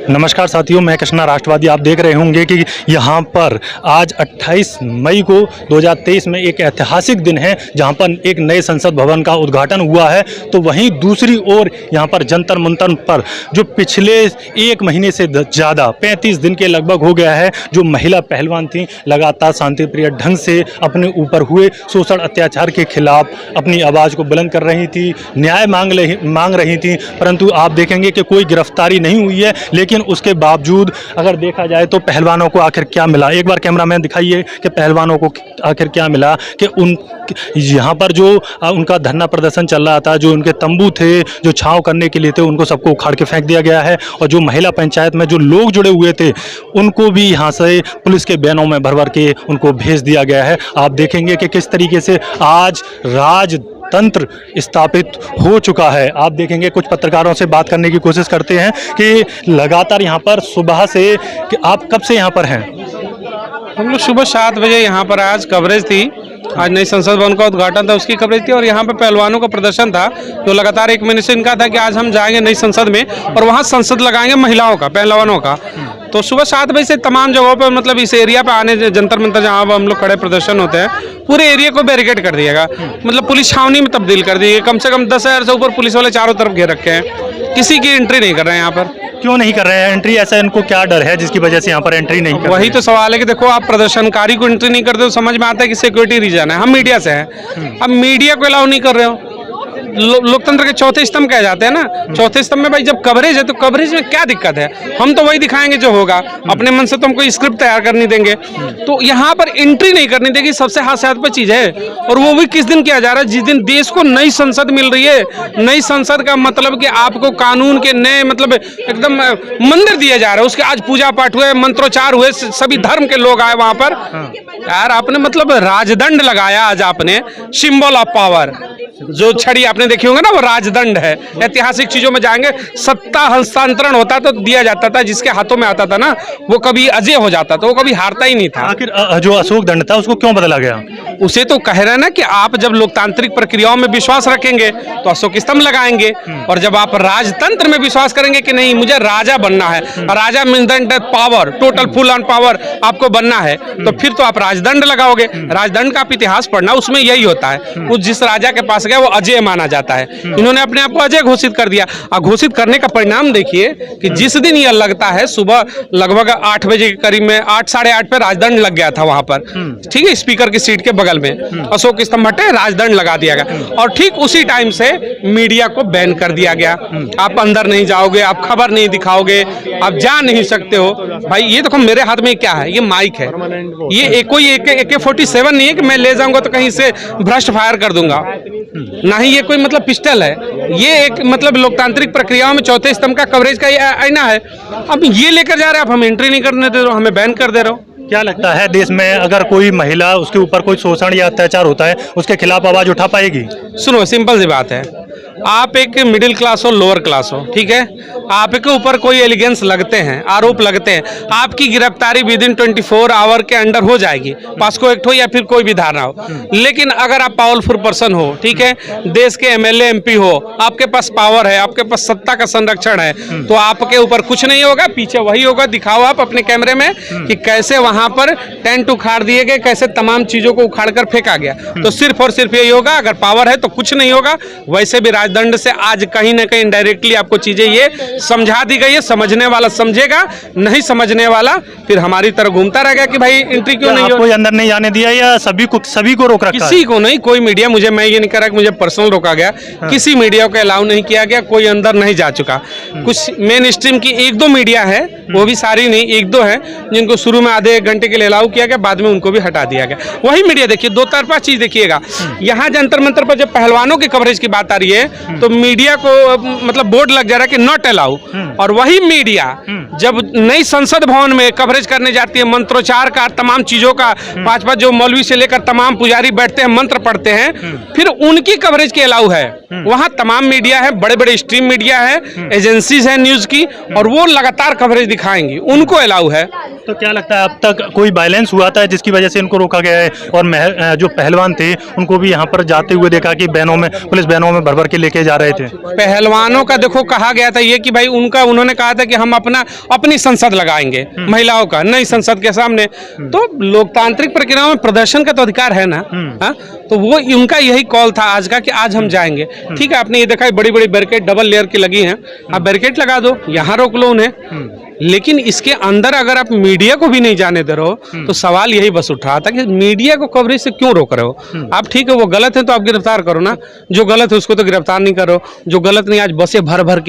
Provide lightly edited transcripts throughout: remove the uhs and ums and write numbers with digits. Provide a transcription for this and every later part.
नमस्कार साथियों, मैं कृष्णा राष्ट्रवादी। आप देख रहे होंगे कि यहाँ पर आज 28 मई को 2023 में एक ऐतिहासिक दिन है जहाँ पर एक नए संसद भवन का उद्घाटन हुआ है। तो वहीं दूसरी ओर यहाँ पर जंतर मंतर पर जो पिछले एक महीने से ज़्यादा 35 दिन के लगभग हो गया है, जो महिला पहलवान थी लगातार शांतिप्रिय ढंग से अपने ऊपर हुए शोषण अत्याचार के खिलाफ अपनी आवाज़ को बुलंद कर रही थी, न्याय मांग रही थी। परंतु आप देखेंगे कि कोई गिरफ्तारी नहीं हुई है, लेकिन उसके बावजूद अगर देखा जाए तो पहलवानों को आखिर क्या मिला। एक बार कैमरामैन दिखाइए कि पहलवानों को आखिर क्या मिला कि उन यहाँ पर जो उनका धरना प्रदर्शन चल रहा था, जो उनके तंबू थे जो छांव करने के लिए थे, उनको सबको उखाड़ के फेंक दिया गया है। और जो महिला पंचायत में जो लोग जुड़े हुए थे उनको भी यहाँ से पुलिस के बैनों में भर भर के उनको भेज दिया गया है। आप देखेंगे कि किस तरीके से आज राजतंत्र स्थापित हो चुका है। आप देखेंगे कुछ पत्रकारों से बात करने की कोशिश करते हैं कि लगातार यहाँ पर सुबह से, कि आप कब से यहाँ पर हैं? हम लोग सुबह 7 बजे यहाँ पर आज कवरेज थी। आज नई संसद भवन का उद्घाटन था, उसकी कवरेज थी। और यहाँ पे पहलवानों का प्रदर्शन था जो लगातार एक महीने से इनका था कि आज हम जाएंगे नई संसद में और वहाँ संसद लगाएंगे महिलाओं का, पहलवानों का। तो सुबह 7 बजे से तमाम जगहों पे, मतलब इस एरिया पे आने, जंतर मंतर जहाँ हम लोग खड़े प्रदर्शन होते हैं, पूरे एरिया को बैरिकेड कर दिएगा, मतलब पुलिस छावनी में तब्दील कर दी है। कम से कम 10,000 से ऊपर पुलिस वाले चारों तरफ घेर रखे हैं। किसी की एंट्री नहीं कर रहे हैं यहाँ पर। क्यों नहीं कर रहे हैं एंट्री? ऐसा इनको क्या डर है जिसकी वजह से यहाँ पर एंट्री नहीं कर रहे हैं? वही तो सवाल है कि देखो, आप प्रदर्शनकारी को एंट्री नहीं करते तो समझ में आता है कि सिक्योरिटी रीजन है। हम मीडिया से हैं, अब मीडिया को अलाउ नहीं कर रहे हो। लोकतंत्र के चौथे स्तंभ कहे जाते हैं ना, चौथे स्तंभ में भाई जब कवरेज है तो कवरेज में क्या दिक्कत है? हम तो वही दिखाएंगे जो होगा, अपने मन से तो हम कोई स्क्रिप्ट तैयार करने देंगे। तो यहाँ पर एंट्री नहीं करनी देगी, सबसे हास्यास्पद चीज है। और वो भी किस दिन किया जा रहा है? जिस दिन देश को नई संसद मिल रही है। नई संसद का मतलब कि आपको कानून के नए, मतलब एकदम मंदिर दिए जा रहे हैं। उसके आज पूजा पाठ हुए, मंत्रोच्चार हुए, सभी धर्म के लोग आए वहां पर। यार आपने मतलब राजदंड लगाया आज आपने, सिंबल ऑफ पावर। जो छड़ी आपने देखी होंगे ना, वो राजदंड है। ऐतिहासिक चीजों में जाएंगे, सत्ता हस्तांतरण होता तो दिया जाता था, जिसके हाथों में आता था ना वो कभी अजय हो जाता था, वो कभी हारता ही नहीं था। आखिर जो अशोक दंड था उसको क्यों बदला गया? उसे तो कह रहे हैं ना कि आप जब लोकतांत्रिक प्रक्रियाओं में विश्वास रखेंगे तो अशोक स्तंभ लगाएंगे, और जब आप राजतंत्र में विश्वास करेंगे कि नहीं मुझे राजा बनना है, राजा means power, total full on power आपको बनना है, तो फिर तो आप राजदंड लगाओगे। राजदंड का आप इतिहास पढ़ना, उसमें यही होता है। उस जिस राजा के पास गया वो अजय माना जाता है। इन्होंने अपने आप को अजय घोषित कर दिया। और घोषित करने का परिणाम देखिए कि जिस दिन यह लगता है, सुबह लगभग 8 बजे के करीब में, 8 साढ़े 8 पे राजदंड लग गया था वहां पर, ठीक है, स्पीकर की सीट के बगल में अशोक स्तंभ हटे, राजदंड लगा दिया गया। और ठीक उसी टाइम से मीडिया को बैन कर दिया गया। आप अंदर नहीं जाओगे, आप खबर नहीं दिखाओगे, आप जा नहीं सकते हो। भाई ये देखो मेरे हाथ में क्या है, ये माइक है। ये कोई AK-47 नहीं है कि मैं ले जाऊंगा तो कहीं से भ्रष्ट फायर कर दूंगा, ना ही ये कोई मतलब पिस्टल है। ये एक मतलब लोकतांत्रिक प्रक्रियाओं में चौथे स्तंभ का कवरेज का आईना है। अब ये लेकर जा रहे हैं, आप हमें एंट्री नहीं करने दे रहे हो, हमें बैन कर दे रहे हो। क्या लगता है देश में अगर कोई महिला, उसके ऊपर कोई शोषण या अत्याचार होता है, उसके खिलाफ आवाज उठा पाएगी? सुनो, सिंपल सी बात है, आप एक मिडिल क्लास हो, लोअर क्लास हो, ठीक है, आपके ऊपर कोई एलिगेंस लगते हैं, आरोप लगते हैं, आपकी गिरफ्तारी विद इन 24 आवर के अंडर हो जाएगी, पास्को एक्ट हो या फिर कोई भी धारा हो। लेकिन अगर आप पावरफुल पर्सन हो, ठीक है, देश के MLA MP हो, आपके पास पावर है, आपके पास सत्ता का संरक्षण है, तो आपके ऊपर कुछ नहीं होगा। पीछे वही होगा, दिखाओ आप अपने कैमरे में कि कैसे वहां पर टेंट उखाड़ दिए गए, कैसे तमाम चीजों को उखाड़ कर फेंका गया। तो सिर्फ और सिर्फ यही होगा, अगर पावर है तो कुछ नहीं होगा। वैसे भी राजदंड से आज कहीं ना कहीं डायरेक्टली आपको चीजें ये समझा दी गई है। समझने वाला समझेगा, नहीं समझने वाला फिर हमारी तरह घूमता रह गया कि भाई एंट्री क्यों नहीं हो। कोई अंदर नहीं जाने दिया या सभी को रोक रखा? किसी को नहीं, कोई मीडिया, मुझे, मैं ये नहीं कह रहा कि मुझे पर्सनल रोका गया। किसी मीडिया को अलाउ नहीं किया गया, कोई अंदर नहीं जा चुका। कुछ मेन स्ट्रीम की 1-2 मीडिया है, वो भी सारी नहीं, 1-2 है जिनको शुरू में आधे 1 घंटे के लिए अलाउ किया गया, बाद में उनको भी हटा दिया गया। वही मीडिया देखिए, दो तरफा चीज देखिएगा। यहाँ जंतर मंतर पर जब पहलवानों की कवरेज की बात आ रही है तो मीडिया को मतलब बोर्ड लग जा रहा है कि नॉट अलाउ। और वही मीडिया जब नई संसद भवन में कवरेज करने जाती है, मंत्रोच्चार का, तमाम चीजों का, 5-5 जो मौलवी से लेकर तमाम पुजारी बैठते हैं, मंत्र पढ़ते हैं, फिर उनकी कवरेज की अलाउ है। वहां तमाम मीडिया है, बड़े बड़े स्ट्रीम मीडिया है, एजेंसीज है न्यूज की, और वो लगातार कवरेज दिखाएंगी, उनको अलाउ है। तो क्या लगता है अब तक कोई वायलेंस हुआ था जिसकी वजह से इनको रोका गया है? और जो पहलवान थे उनको भी यहाँ पर जाते हुए देखा कि बैनों में, पुलिस बैनों में भर भर के लेके जा रहे थे। पहलवानों का देखो कहा गया था ये कि भाई उन्होंने कहा था कि हम अपनी संसद लगाएंगे महिलाओं का, नई संसद के सामने। तो लोकतांत्रिक प्रक्रियाओं में प्रदर्शन का तो अधिकार है ना, हाँ? तो वो उनका यही कॉल था आज का कि आज हम जाएंगे। ठीक है, आपने ये देखा बड़ी बड़ी बैरिकेड डबल लेयर की लगी हैं, आप बैरिकेड लगा दो, यहाँ रोक लो उन्हें। लेकिन इसके अंदर अगर आप मीडिया को भी नहीं जाने दे रहे हो तो सवाल यही बस उठ रहा था कि मीडिया को कवरेज से क्यों रोक रहे हो आप? ठीक है, वो गलत है तो आप गिरफ्तार करो ना, जो गलत है उसको तो गिरफ्तार नहीं करो, जो गलत नहीं। आज बसें भर भर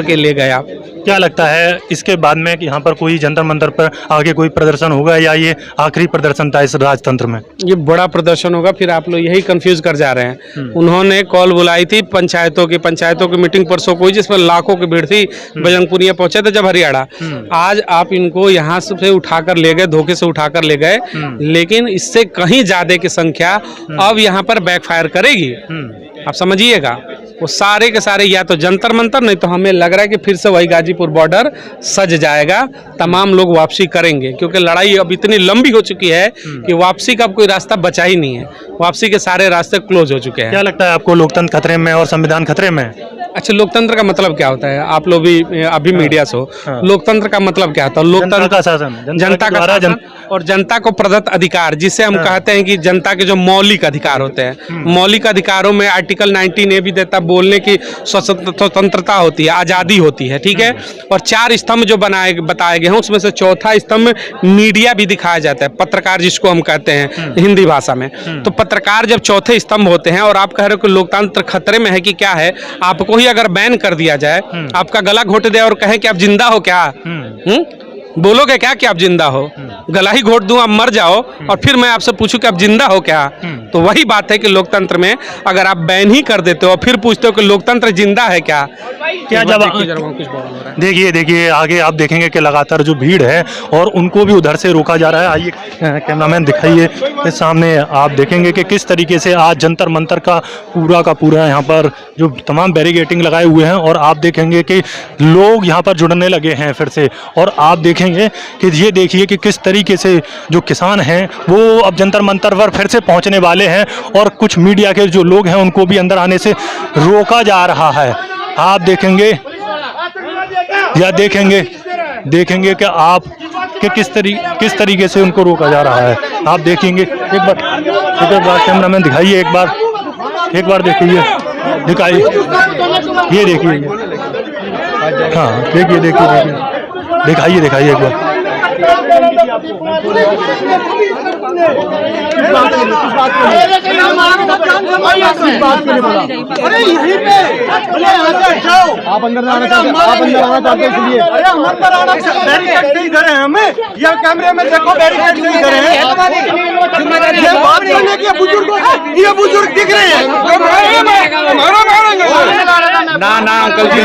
के ले गए आप। क्या लगता है इसके बाद में कि यहाँ पर कोई जंतर मंतर पर आगे कोई प्रदर्शन होगा या ये आखिरी प्रदर्शन था इस राजतंत्र में? ये बड़ा प्रदर्शन होगा, फिर आप लोग यही कंफ्यूज कर जा रहे हैं। उन्होंने कॉल बुलाई थी पंचायतों की मीटिंग परसों हुई जिसमें लाखों की भीड़ थी, बजरंगपुरिया पहुंचे थे जब हरियाणा। आज आप इनको यहाँ से उठाकर ले गए, धोखे से उठाकर ले गए, लेकिन इससे कहीं ज्यादा की संख्या अब यहाँ पर बैकफायर करेगी। आप समझिएगा, वो सारे के सारे या तो जंतर मंतर, नहीं तो हमें लग रहा है कि फिर से वही गाजीपुर बॉर्डर सज जाएगा, तमाम लोग वापसी करेंगे, क्योंकि लड़ाई अब इतनी लंबी हो चुकी है कि वापसी का अब कोई रास्ता बचा ही नहीं है, वापसी के सारे रास्ते क्लोज हो चुके हैं। क्या लगता है आपको, लोकतंत्र खतरे में और संविधान खतरे में? अच्छा, लोकतंत्र का मतलब क्या होता है? आप लोग भी अभी मीडिया से हो, लोकतंत्र का मतलब क्या होता है? लोकतंत्र का शासन, जनता का शासन और जनता को प्रदत्त अधिकार, जिसे हम कहते हैं कि जनता के जो मौलिक अधिकार होते हैं। मौलिक अधिकारों में आर्टिकल 19A भी देता, बोलने की स्वतंत्रता होती है, आज़ादी होती है, ठीक है। और 4 स्तंभ जो बताए गए हैं उसमें से चौथा स्तंभ मीडिया भी दिखाया जाता है, पत्रकार जिसको हम कहते हैं हिंदी भाषा में। तो पत्रकार जब चौथे स्तंभ होते हैं और आप कह रहे हो कि लोकतंत्र खतरे में है कि क्या है, आपको ही अगर बैन कर दिया जाए, आपका गला घोट दे और कहे कि आप जिंदा हो क्या, बोलोगे क्या कि आप जिंदा हो? गला ही घोट दूं, आप मर जाओ और फिर मैं आपसे पूछूं कि आप जिंदा हो क्या? तो वही बात है कि लोकतंत्र में अगर आप बैन ही कर देते हो और फिर पूछते हो कि लोकतंत्र जिंदा है क्या जवाब? देखिए आगे आप देखेंगे कि लगातार जो भीड़ है और उनको भी उधर से रोका जा रहा है। आइए कैमरामैन दिखाइए के सामने, आप देखेंगे कि किस तरीके से आज जंतर मंतर का पूरा यहाँ पर जो तमाम बैरिकेडिंग लगाए हुए हैं और आप देखेंगे कि लोग यहाँ पर जुड़ने लगे हैं फिर से। और आप देखेंगे कि ये देखिए कि किस तरीके से जो किसान हैं वो अब जंतर मंतर पर फिर से पहुँचने वाले हैं और कुछ मीडिया के जो लोग हैं उनको भी अंदर आने से रोका जा रहा है। आप देखेंगे या देखेंगे कि आप कि किस तरीके से उनको रोका जा रहा है। आप देखेंगे एक बार कैमरामैन दिखाइए, एक बार देखिए, दिखाइए, ये देखिए, हाँ देखिए दिखाइए एक बार। अरे यहीं पे आप अंदर आना चाहते हैं इसलिए हम अंदर आना बैरिकेड से इधर हैं, हमें ये कैमरे में देखो बैरिकेड से इधर हैं। ये बात करने के बुजुर्गों से, ये बुजुर्ग दिख रहे हैं ना अंकल जी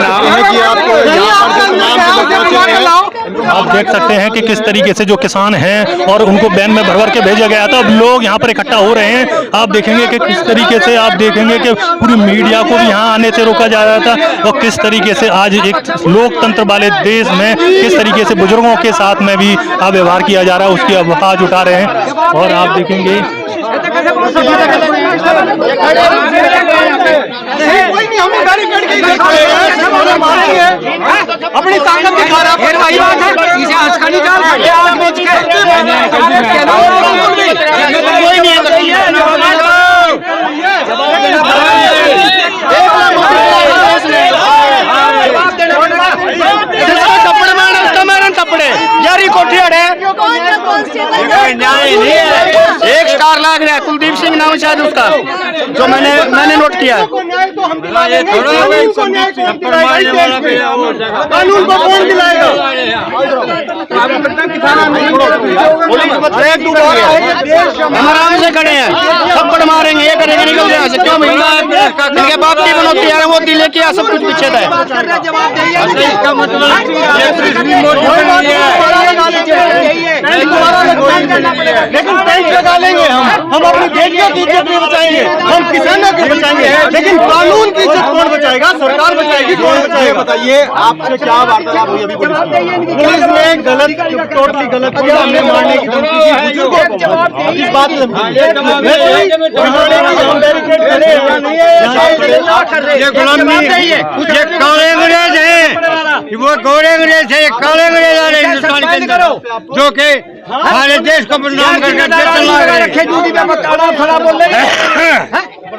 आप देख सकते हैं कि किस तरीके से जो किसान हैं और उनको बैन में भर के भेजा गया था, अब लोग यहाँ पर इकट्ठा हो रहे हैं। आप देखेंगे कि किस तरीके से, आप देखेंगे कि पूरी मीडिया को भी यहाँ आने से रोका जा रहा था और किस तरीके से आज एक लोकतंत्र वाले देश में किस तरीके से बुजुर्गों के साथ में भी व्यवहार किया जा रहा है, उसकी आवाज उठा रहे हैं। और आप देखेंगे अपनी ताकत दिखा रहा है, वही बात है। इसे आज का निकाल यारी कोठी अड़े न्याय नहीं है। 1 स्टार लाग रहा है, कुलदीप सिंह नाम शायद उसका, जो मैंने नोट किया है। कानून को कौन दिलाएगा? हम आराम से खड़े हैं, थप्पड़ मारेंगे, ये करेंगे, निकल जाए से क्यों? इनके बाप की बनोती यार, वो दिले किया सब कुछ पीछे था। लेकिन टैंक लगा लेंगे हम अपनी बेटियों की इज्जत नहीं बचाएंगे, हम किसानों की बचाएंगे, लेकिन कानून की इज्जत कौन बचाएगा? सरकार बचाएगी, कौन बचाएगा? बताइए आपसे क्या वार्तालाप हुई अभी पुलिस ने गलत, टोटली गलत किया, हमने मारने की धमकी दी बुजुर्गों को। इस बात में ये गुलामी, ये काले अंग्रेज हैं, वो गोरे अंग्रेज है, काले अंग्रेज आ रहे हैं हिंदुस्तान के अंदर, जो कि हमारे देश को बदनाम करके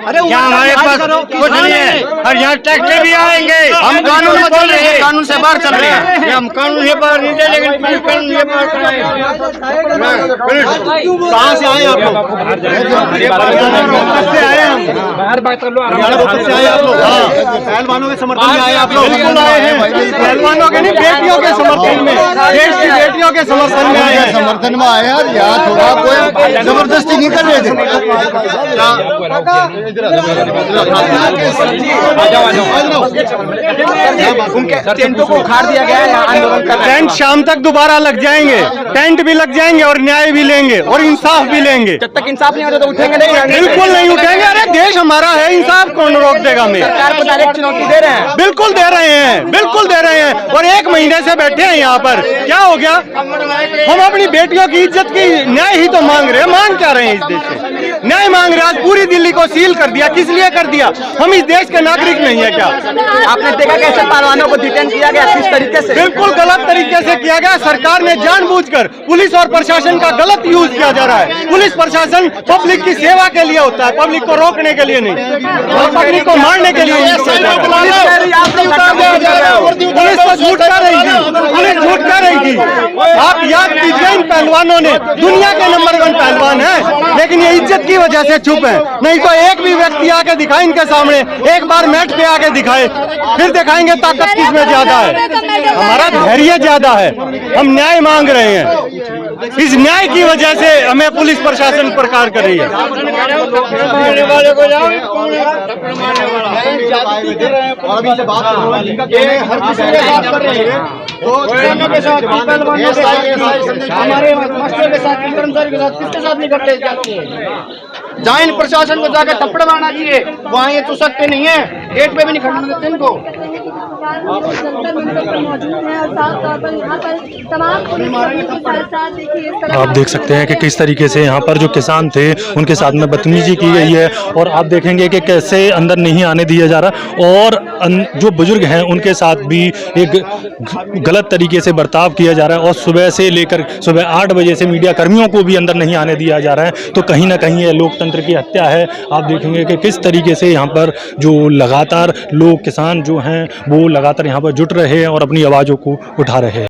क्या हमारे पास कुछ नहीं है, और यहाँ ट्रैक्टर भी आएंगे। हम कानून में चल रहे हैं, कानून से बाहर चल रहे हैं, हम कानून से बाहर नहीं थे, लेकिन पुलिस कानून से बाहर चल रहे हैं। कहाँ से आए आप लोग? से आए हम, से आए आप लोग। हाँ, पहलवानों के समर्थन में आए आप लोग? बिल्कुल आए हैं, पहलवानों के नहीं, बेटियों के समर्थन में, देश की बेटियों के समर्थन में आए हैं। समर्थन में आए यार, यहाँ थोड़ा कोई जबरदस्ती नहीं कर रहे थे। उनके टेंटों को उखाड़ दिया गया है, आंदोलन कर टेंट शाम तक दोबारा लग जाएंगे, टेंट भी लग जाएंगे और न्याय भी लेंगे और इंसाफ भी लेंगे। जब तक इंसाफ नहीं आता तो उठेंगे नहीं? बिल्कुल नहीं उठेंगे। अरे देश हमारा है, इंसाफ कौन रोक देगा? हमें सरकार को डायरेक्ट चुनौती दे रहे हैं। बिल्कुल दे रहे हैं, बिल्कुल दे रहे हैं। और 1 महीने से बैठे हैं यहाँ पर, क्या हो गया? हम अपनी बेटियों की इज्जत की न्याय ही तो मांग रहे हैं। मांग क्या रहे हैं? इस देश से न्याय मांग रहे हैं। आज पूरी दिल्ली को सील कर दिया, किस लिए कर दिया? हम इस देश के नागरिक नहीं है क्या? आपने देखा कैसे पहलवानों को डिटेन किया गया, किस तरीके से? बिल्कुल गलत तरीके से किया गया। सरकार ने जानबूझकर पुलिस और प्रशासन का गलत यूज किया जा रहा है। पुलिस प्रशासन पब्लिक की सेवा के लिए होता है, पब्लिक को रोकने के लिए नहीं, और पब्लिक को मारने के लिए। पुलिस तो झूठ कर रही थी, पुलिस झूठ कर रही थी। आप याद कीजिए, इन पहलवानों ने, दुनिया के नंबर 1 पहलवान है, लेकिन ये इज्जत की वजह से चुप है। नहीं तो एक भी व्यक्ति आके दिखाए इनके सामने, एक बार मैट पे आके दिखाए, फिर दिखाएंगे ताकत किसमें ज्यादा है। हमारा धैर्य ज्यादा है, हम न्याय मांग रहे हैं। इस न्याय की वजह से हमें पुलिस प्रशासन प्रकार कर रही है। हमारे मास्टर के साथ, कर्मचारी के साथ, किसके साथ नहीं करते जाती है? जहाँ इन प्रशासन को जाकर थप्पड़ मारना चाहिए, वहाँ ये तो सकते नहीं है, गेट पे भी नहीं खड़ने देते इनको। आप देख सकते हैं कि किस तरीके से यहाँ पर जो किसान थे उनके साथ में बदतमीजी की गई है, और आप देखेंगे कि कैसे अंदर नहीं आने दिया जा रहा, और जो बुजुर्ग हैं उनके साथ भी एक गलत तरीके से बर्ताव किया जा रहा है। और सुबह से लेकर सुबह 8 बजे से मीडिया कर्मियों को भी अंदर नहीं आने दिया जा रहा है। तो कहीं ना कहीं ये लोकतंत्र की हत्या है। आप देखेंगे कि किस तरीके से यहाँ पर जो लगातार लोग, किसान जो हैं, वो लगातार यहाँ पर जुट रहे हैं और अपनी आवाज़ों को उठा रहे हैं।